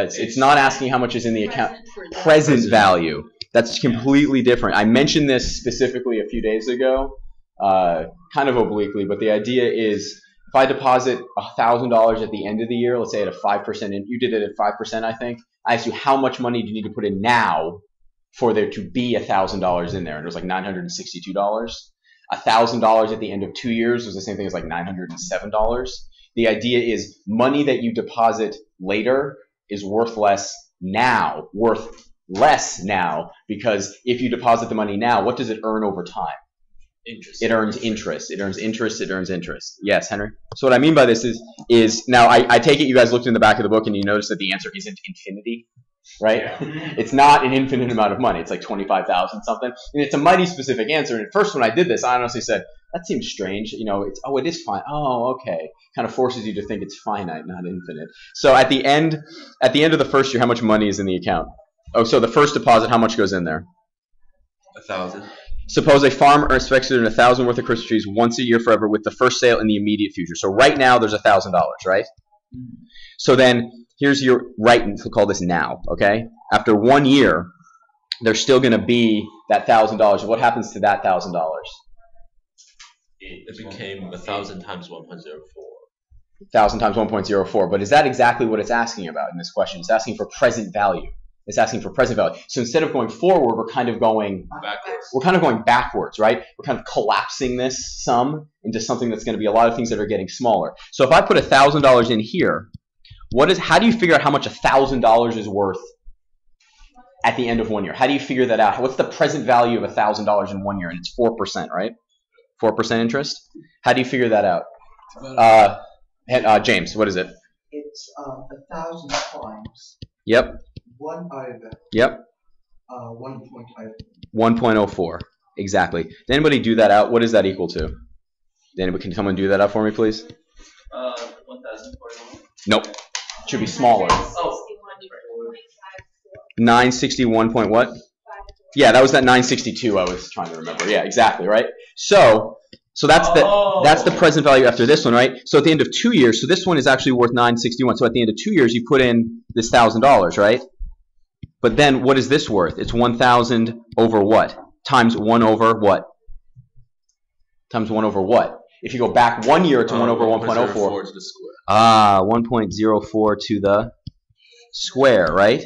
It's not asking how much is in the account. Present value. That's completely different. I mentioned this specifically a few days ago, kind of obliquely, but the idea is if I deposit $1,000 at the end of the year, let's say at a 5%, you did it at 5%, I think. I asked you how much money do you need to put in now for there to be $1,000 in there, and it was like $962. $1,000 at the end of 2 years was the same thing as like $907. The idea is money that you deposit later is worth less now, because if you deposit the money now, what does it earn over time? Interest. It earns interest. It earns interest. It earns interest. Yes, Henry? So what I mean by this is now I take it you guys looked in the back of the book and you noticed that the answer isn't infinity, right? Yeah. It's not an infinite amount of money. It's like 25,000 something. And it's a mighty specific answer. And at first when I did this, I honestly said, that seems strange. You know, it is fine. Oh, okay. Kind of forces you to think it's finite, not infinite. So at the end of the first year, how much money is in the account? Oh, so the first deposit, how much goes in there? 1,000. Suppose a farmer expects to earn 1,000 worth of Christmas trees once a year forever with the first sale in the immediate future. So right now there's $1,000, right? So then here's your we'll call this now, okay? After 1 year, there's still going to be that $1,000. What happens to that $1,000? It became 1,000 times 1.04. 1,000 times 1.04. But is that exactly what it's asking about in this question? It's asking for present value. It's asking for present value. So instead of going forward, we're kind of going backwards. We're kind of going backwards, right? We're kind of collapsing this sum into something that's going to be a lot of things that are getting smaller. So if I put $1,000 in here, how do you figure out how much $1,000 is worth at the end of 1 year? How do you figure that out? What's the present value of $1,000 in 1 year? And it's 4%, right? 4% interest. How do you figure that out? James, what is it? It's 1,000 times. Yep. 1 over. Yep. 1.04. 1.04. Exactly. Did anybody do that out? What does that equal to? Can someone do that out for me, please? 1,041. Nope. It should be smaller. Oh. 961 point what? Yeah, that was that 962 I was trying to remember. Yeah, exactly, right? So that's the present value after this one, right? So at the end of 2 years, so this one is actually worth 961. So at the end of 2 years, you put in this $1,000, right? But then what is this worth? It's 1,000 over what? Times 1 over what? Times 1 over what? If you go back 1 year to 1 over 1.04. To the square. 1.04 to the square, right?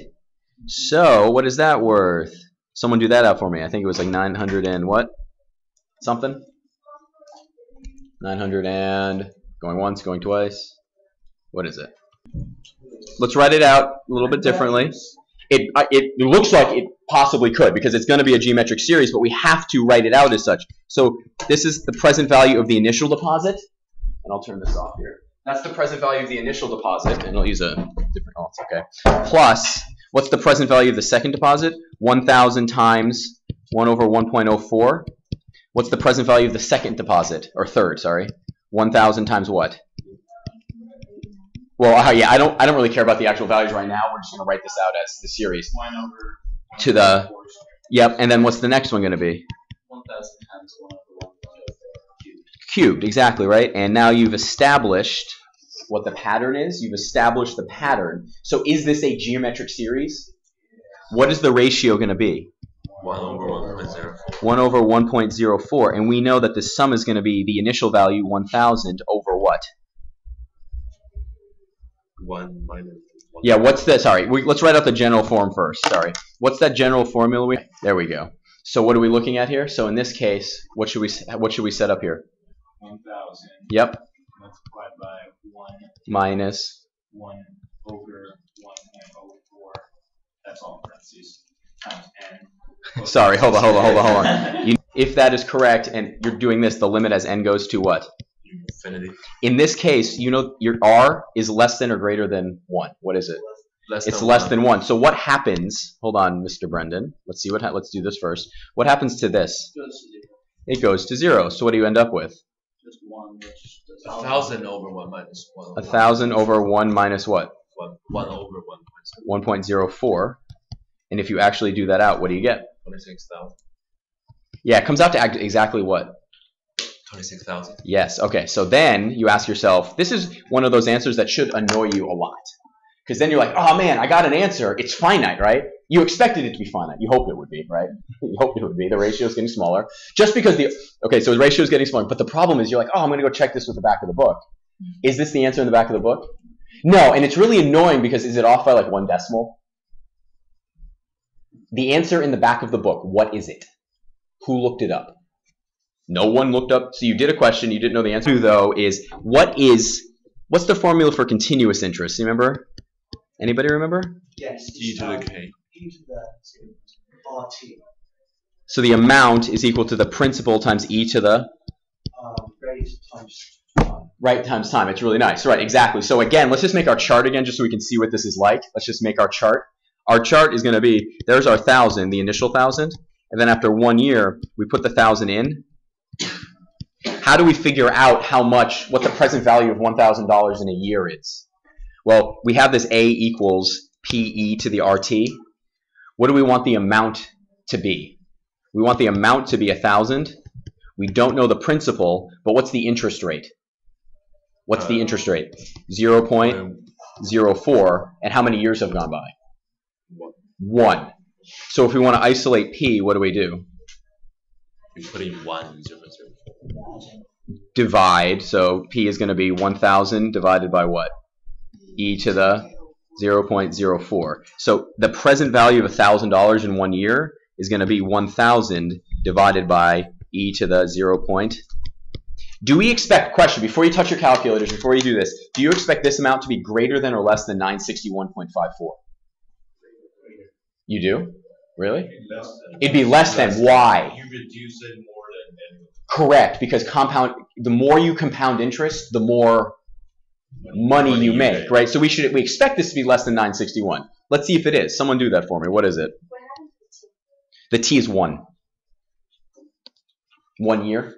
So what is that worth? Someone do that out for me. I think it was like 900 and what? Something? 900 and going once, going twice. What is it? Let's write it out a little bit differently. It looks like it possibly could because it's going to be a geometric series, but we have to write it out as such. So this is the present value of the initial deposit, and I'll turn this off here. That's the present value of the initial deposit, and I'll use a different, oh, it's okay. Plus, what's the present value of the second deposit? 1,000 times 1 over 1.04. What's the present value of the second deposit, or third, sorry? 1,000 times what? Well, yeah, I don't really care about the actual values right now. We're just going to write this out as the series. 1 over to the, yep, and then what's the next one going to be? 1,000 times 1 over 1.04 cubed, exactly, right? And now you've established what the pattern is. You've established the pattern. So is this a geometric series? What is the ratio going to be? 1 over 1.04. 1 over 1.04. And we know that the sum is going to be the initial value, 1,000, over what? 1 minus 1. Yeah, what's the, sorry, let's write out the general form first, sorry. What's that general formula? There we go. So what are we looking at here? So in this case, what should we set up here? 1,000. Yep. Multiplied by 1 minus 1 over 1.04. That's all parentheses. Times n. Sorry, hold on. If that is correct and you're doing this, the limit as n goes to what? Infinity. In this case, you know your r is less than or greater than 1. What is it? It's less than 1. So what happens? Hold on, Mr. Brendan. Let's see let's do this first. What happens to this? It goes to 0. So what do you end up with? Just 1, which does 1,000 over 1 minus 1. 1,000 over 1 minus what? 1 over 1.04. 1.04. And if you actually do that out, what do you get? 26,000. Yeah, it comes out to exactly what? 26,000. Yes. Okay. So then you ask yourself, this is one of those answers that should annoy you a lot. Because then you're like, oh man, I got an answer. It's finite, right? You expected it to be finite. You hoped it would be, right? You hoped it would be. The ratio is getting smaller. Just because so the ratio is getting smaller. But the problem is you're like, oh, I'm going to go check this with the back of the book. Is this the answer in the back of the book? No, and it's really annoying because is it off by like 1 decimal? The answer in the back of the book, what is it? Who looked it up? No one looked up. So you did a question, you didn't know the answer, though, is what's the formula for continuous interest? You remember? Anybody remember? Yes. E to the K. E to the RT. So the amount is equal to the principal times e to the Rate times time. right times time. It's really nice. Right, exactly. So again, let's just make our chart again just so we can see what this is like. Let's just make our chart. Our chart is going to be, there's our 1,000, the initial 1,000, and then after 1 year, we put the 1,000 in. How do we figure out what the present value of $1,000 in a year is? Well, we have this A equals PE to the RT. What do we want the amount to be? We want the amount to be 1,000. We don't know the principal, but what's the interest rate? What's the interest rate? 0.04. And how many years have gone by? 1. So if we want to isolate P, what do? We put in 1, 0, 0. Divide. So P is going to be 1,000 divided by what? E to the 0.04. So the present value of $1,000 in 1 year is going to be 1,000 divided by e to the 0. Do we expect, question, before you touch your calculators, before you do this, do you expect this amount to be greater than or less than 961.54? You do? Really? It'd be less than. Why? You reduce it more than. Correct, because the more you compound interest, the more money you make, right? So we expect this to be less than 961. Let's see if it is. Someone do that for me. What is it? The T is 1. 1 year.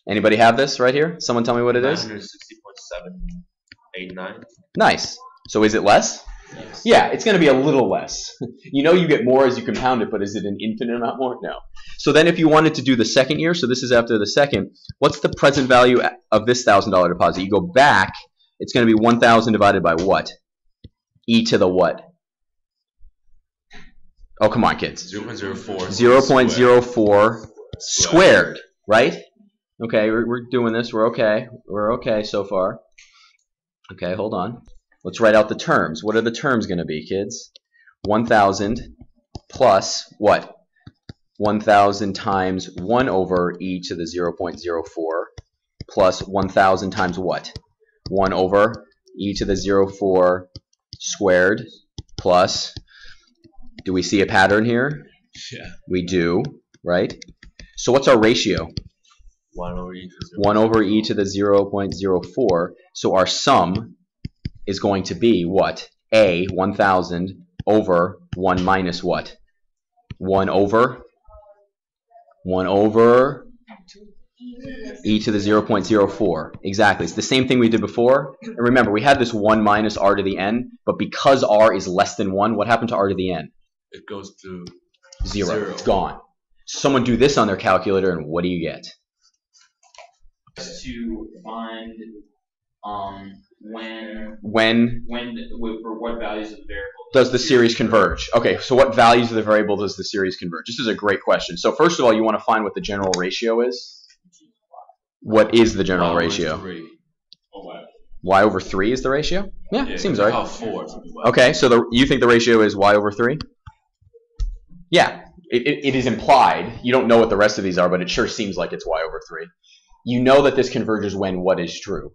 Anybody have this right here? Someone tell me what it is. 960.789. Nice. So is it less? Yes. Yeah, it's going to be a little less. You know you get more as you compound it, but is it an infinite amount more? No. So then if you wanted to do the second year, so this is after the second, what's the present value of this $1,000 deposit? You go back, it's going to be 1,000 divided by what? E to the what? Oh, come on, kids. 0.04. 0.04 squared, right? Okay, we're doing this. We're okay. We're okay so far. Okay, hold on. Let's write out the terms. What are the terms going to be, kids? 1,000 plus what? 1,000 times 1 over e to the 0.04 plus 1,000 times what? 1 over e to the 0.4 squared plus, do we see a pattern here? Yeah. We do, right? So what's our ratio? 1 over e to the 1 over e to the 0.04. So our sum is going to be what? A, 1,000 over 1 minus what? 1 over e to the 0.04. Exactly. It's the same thing we did before. And remember, we had this 1 minus r to the n, but because r is less than 1, what happened to r to the n? It goes to 0. It's gone. Someone do this on their calculator, and what do you get? To find for what values of the variable does the series converge? Okay, so what values of the variable does the series converge? This is a great question. So first of all, you want to find what the general ratio is. What is the general ratio? Y over 3 is the ratio? Yeah, seems right. 4. Okay, so you think the ratio is y over 3? Yeah, it is implied. You don't know what the rest of these are, but it sure seems like it's y over 3. You know that this converges when what is true?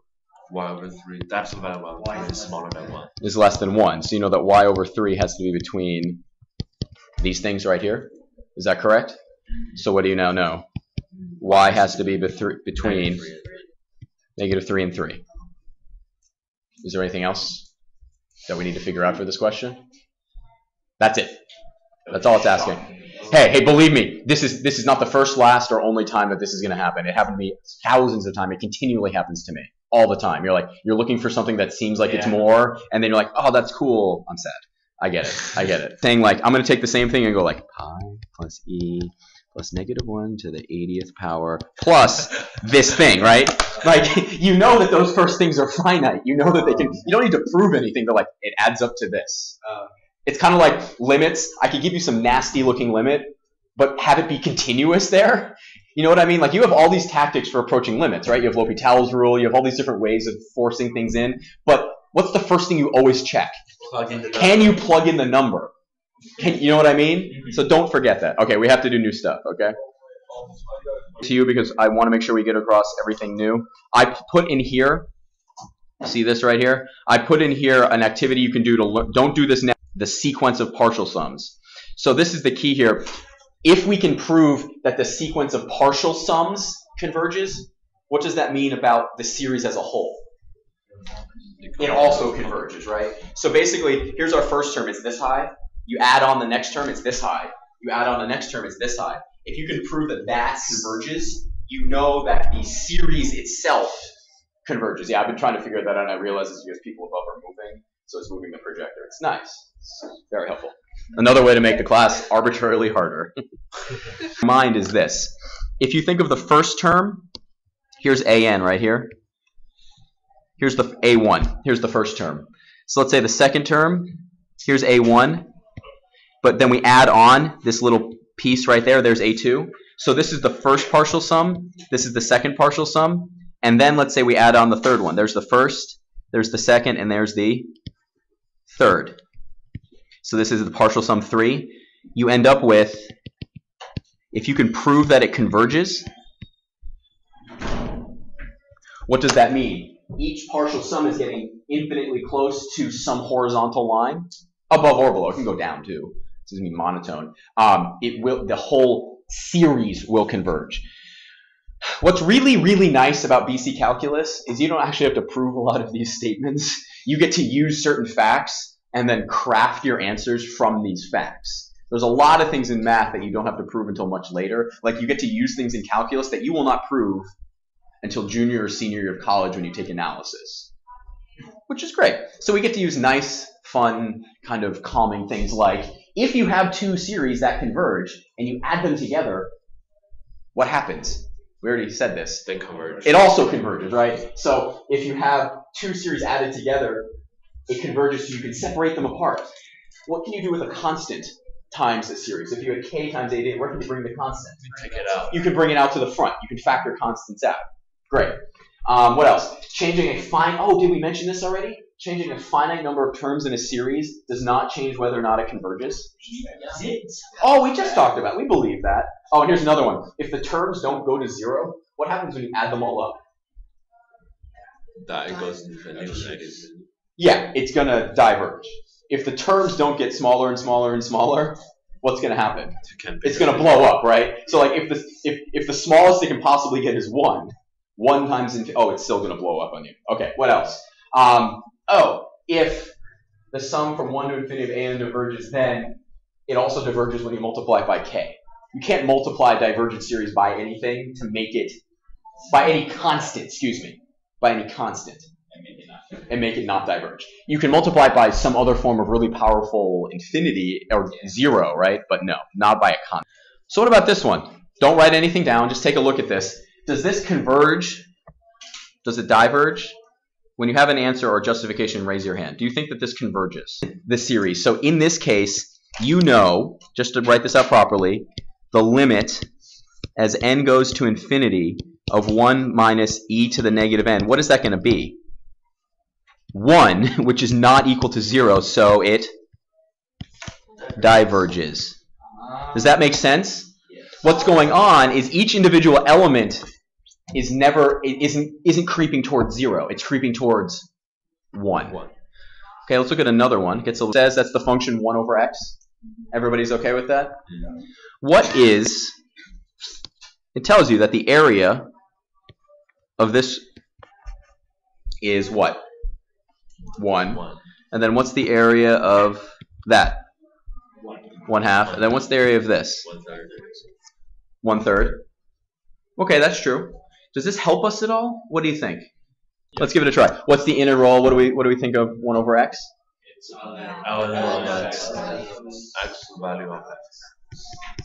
Y over 3. The absolute value of y is smaller than 1. Is less than 1. So you know that y over 3 has to be between these things right here. Is that correct? So what do you now know? Y has to be between -3 and 3. Is there anything else that we need to figure out for this question? That's it. That's all it's asking. Hey, believe me, this is not the first, last, or only time that this is going to happen. It happened to me thousands of times. It continually happens to me all the time. You're looking for something that seems like it's more, and then you're like, oh, that's cool. I'm sad. I get it. Saying like, I'm going to take the same thing and go like pi plus e plus -1 to the 80th power plus this thing, right? Like, you know that those first things are finite. You know that they can, you don't need to prove anything to, like, it adds up to this. It's kind of like limits. I could give you some nasty looking limit, but have it be continuous there. You know what I mean? Like, you have all these tactics for approaching limits, right? You have L'Hopital's rule. You have all these different ways of forcing things in. But what's the first thing you always check? Can you plug in the number? You know what I mean? So don't forget that. Okay, we have to do new stuff, okay? To you, because I want to make sure we get across everything new. I put in here, see this right here? I put in here an activity you can do to learn. Don't do this now. The sequence of partial sums. So this is the key here. If we can prove that the sequence of partial sums converges, what does that mean about the series as a whole? It also converges, right? So basically, here's our first term. It's this high. You add on the next term, it's this high. You add on the next term, it's this high. If you can prove that that converges, you know that the series itself converges. Yeah, I've been trying to figure that out, and I realize it's because people above are moving, so it's moving the projector. It's nice. It's very helpful. Another way to make the class arbitrarily harder. Mind is this. If you think of the first term, here's an right here. Here's the a1. Here's the first term. So let's say the second term, here's a1. But then we add on this little piece right there. There's a2. So this is the first partial sum. This is the second partial sum. And then let's say we add on the third one. There's the first, there's the second, and there's the third. So this is the partial sum 3. You end up with, if you can prove that it converges, what does that mean? Each partial sum is getting infinitely close to some horizontal line, above or below. It can go down too. This is going to be monotone. The whole series will converge. What's really, really nice about BC Calculus is you don't actually have to prove a lot of these statements. You get to use certain facts and then craft your answers from these facts. There's a lot of things in math that you don't have to prove until much later. Like, you get to use things in calculus that you will not prove until junior or senior year of college when you take analysis, which is great. So we get to use nice, fun, kind of calming things like, if you have two series that converge and you add them together, what happens? We already said this. They converge. It also converges, right? So if you have two series added together, it converges so you can separate them apart. What can you do with a constant times a series? If you had k times 8, where can you bring the constant? Take it out. You can bring it out to the front. You can factor constants out. Great. What else? Changing a did we mention this already? Changing a finite number of terms in a series does not change whether or not it converges. Oh, we just talked about it. We believe that. Oh, and here's another one. If the terms don't go to 0, what happens when you add them all up? That it goes into the new negative. Yeah, it's going to diverge. If the terms don't get smaller and smaller and smaller, what's going to happen? It's going to blow up, right? So, like, if the smallest it can possibly get is 1 times infinity, it's still going to blow up on you. Okay, what else? If the sum from 1 to infinity of an diverges, then it also diverges when you multiply it by k. You can't multiply a divergent series by anything to make it, by any constant, and make it not diverge. You can multiply it by some other form of really powerful infinity or 0, right? But no, not by a constant. So what about this one? Don't write anything down. Just take a look at this. Does this converge? Does it diverge? When you have an answer or justification, raise your hand. Do you think that this converges? This series. So in this case, you know, just to write this out properly, the limit as n goes to infinity of 1 minus e to the negative n, what is that going to be? 1, which is not equal to 0, so it diverges. Does that make sense? What's going on is each individual element isn't creeping towards 0. It's creeping towards 1. Okay, let's look at another one. It says that's the function 1 over x. Everybody's okay with that? Yeah. It tells you that the area of this is what? 1. And then what's the area of that? 1/2. And then what's the area of this? 1/3. Okay, that's true. Does this help us at all? What do you think? Yeah. Let's give it a try. What's the integral? What do we think of 1 over x? It's x value of x.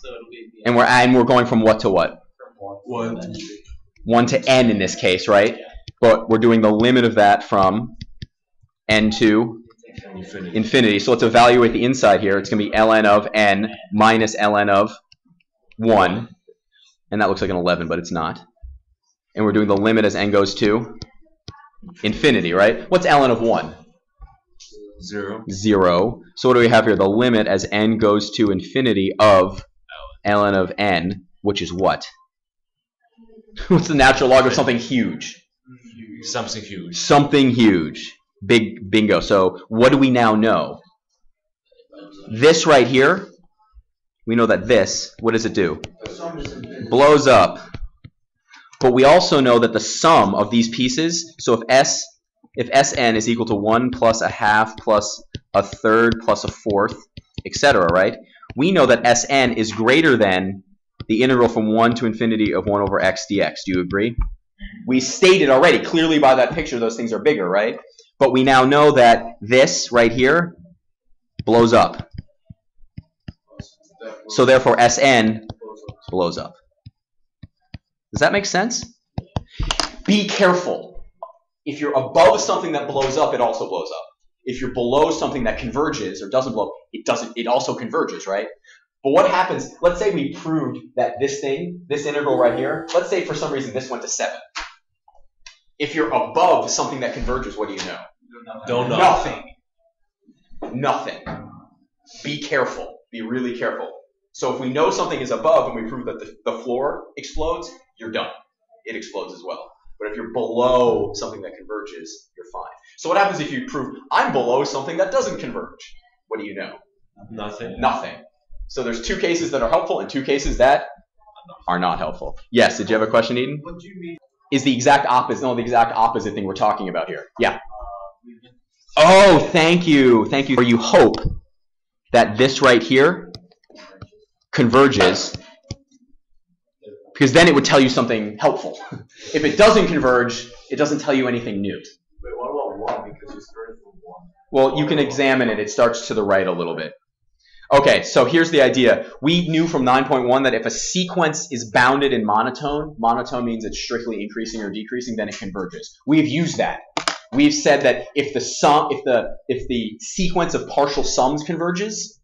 So it'll be And we're going from what to what? from 1 to 1 to n in this case, right? But we're doing the limit of that from n to infinity. infinity. So let's evaluate the inside here. It's going to be ln of n minus ln of 1. And that looks like an 11, but it's not. And we're doing the limit as n goes to infinity, right? What's ln of 1? 0. 0. So what do we have here? The limit as n goes to infinity of ln of n, which is what? What's the natural log of something huge? Something huge. Something huge. Big bingo. So what do we now know? This right here, we know that this, what does it do? Blows up. But we also know that the sum of these pieces, so if Sn is equal to 1 plus a half plus a third plus a fourth, etc., right? We know that Sn is greater than the integral from 1 to infinity of 1 over x dx. Do you agree? We stated already, clearly by that picture, those things are bigger, right? But we now know that this right here blows up. So therefore Sn blows up. Does that make sense? Be careful. If you're above something that blows up, it also blows up. If you're below something that converges or doesn't blow up, it also converges, right? But what happens, let's say we proved that this thing, this integral right here, let's say for some reason this went to 7. If you're above something that converges, what do you know? Don't know. Nothing. Nothing. Be careful. Be really careful. So if we know something is above and we prove that the floor explodes, you're done. It explodes as well. But if you're below something that converges, you're fine. So what happens if you prove I'm below something that doesn't converge? What do you know? Nothing. Nothing. So there's 2 cases that are helpful and 2 cases that are not helpful. Yes, did you have a question, Eden? What do you mean? Is the exact opposite thing we're talking about here. Yeah. Oh, thank you. Thank you. Or you hope that this right here converges, because then it would tell you something helpful. If it doesn't converge, it doesn't tell you anything new. Wait, what about 1? Because you started from 1. Well, you can examine it. It starts to the right a little bit. Okay, so here's the idea. We knew from 9.1 that if a sequence is bounded in monotone means it's strictly increasing or decreasing, then it converges. We've used that. We've said that if the sequence of partial sums converges,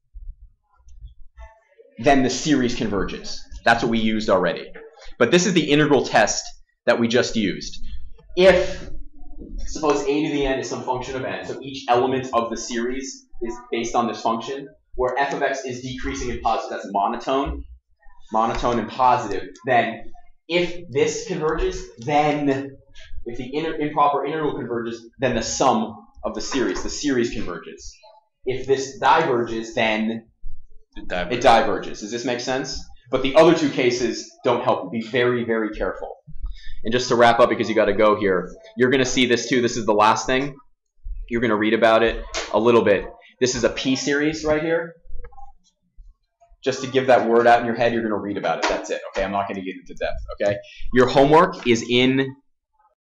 then the series converges. That's what we used already. But this is the integral test that we just used. If, suppose a to the n is some function of n, so each element of the series is based on this function, where f of x is decreasing in positive, that's monotone and positive, then if this converges, then if the improper integral converges, then the sum of the series converges. If this diverges, then it diverges. Does this make sense? But the other 2 cases don't help. Be very, very careful. And just to wrap up, because you got to go here, you're going to see this too. This is the last thing. You're going to read about it a little bit. This is a P series right here. Just to give that word out in your head, you're going to read about it. That's it. Okay, I'm not going to get into depth. Okay, your homework is in